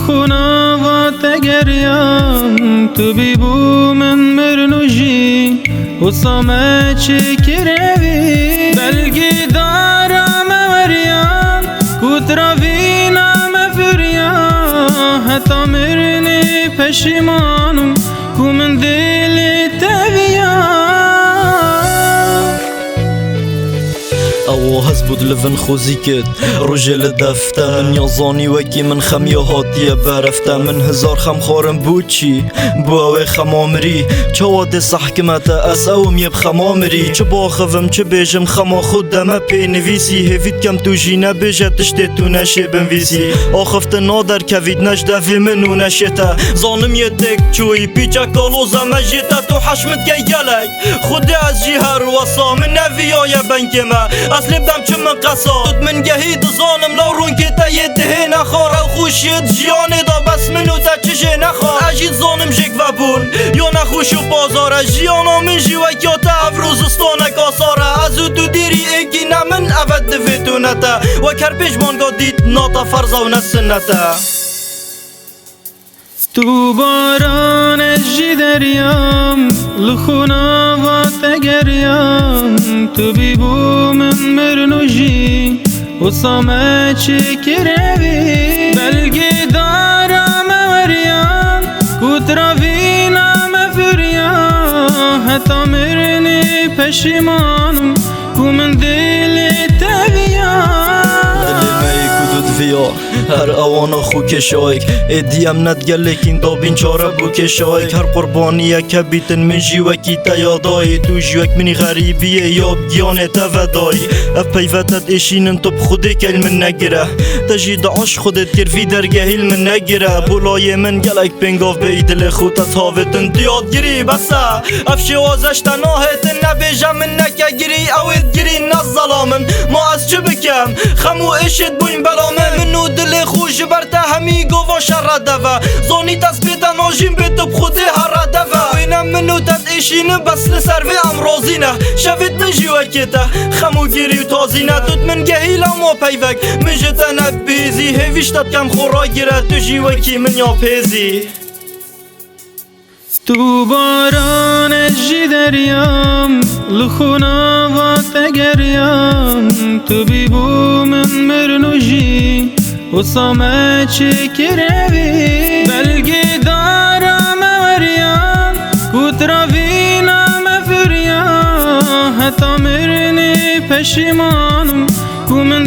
لخونا واتگریم تو بیبو من مرنوجی و سامه چکروی بلگی دارم وریم کتراوینا مفریم حتی مرنی پشیمانم کو من دلی تبیم او هزبود لفن خوزی کد رجل دفته من یازانی وکی من خمی هاتیه برفته من هزار خم خورم بود چی بوه خمامری چه واد سحکمت اس اوم یب خمامری چه باخوم چه بیجم خما خود دمه پی نویسی هفید کم تو جینه بیجه تشتی تو نشه بنویسی آخفت نادر کوید نجده وی منو نشته زانم یه تک چوی پیچه کالوزه مجیده تو حشمت گی گلک خودی از جیهر واسا من نویای بنگمه اصلی بدم چه من قصاد من گهید زانم لارون که تا یه دهه نخوار او خوشید جیانه دا بس منو تا چشه نخوار اجید زانم جک و بون یا نخوش و بازاره جیانا من جیوکیا تا افروزستانک آساره از او تو دیری اگی نمن اود دویتو نتا و کرپیش مانگا دید ناتا فرزا و نسنتا تو باران اجی دریم لخونا واتگریم تو بیبو من مرنوجی و سامه چکروی بلگی دارم وریم کتراوینا مفریم حتی مرنی پشیمانم کو من دلی تبیم هر اوانا خو کشایک ادیم ندگلک این دابین چاره بو کشایک هر قربانیه که بیتن من جیوکی تیادای تو جیوک منی غریبیه یا بگیانه تودای اف پیوتت اشینن تو بخوده کل من نگیره تجید عاش خودت کروی درگهیل من نگیره بولای من گلک پنگاف بیدل خودت هاوتن دیاد گیری بسا اف شوازش تناهتن نبیجم من نکه گیری اوید گیری نظلامن ما از چه بکم خمو اشید بوین بلامن منو دل خوش برته همی گوا شر دوا زانی تثبیت ناجیم به تو بخوده هر دوا وینم منو تد ایشینه بس لسروی امرازینه شوید من جیوکیته خمو گیری و تازینه دوت من گهیلا ما پیوک من جتنه بیزی هیویشتت کم خورا گیره تو جیوکی من یا پیزی تو باران اجی دریم لخونا واتگریم تو بیبو من مرنوجی و سامه چکروی بلگی دارم وریم کتراوینا مفریم حتی مرنی پشیمانم کو من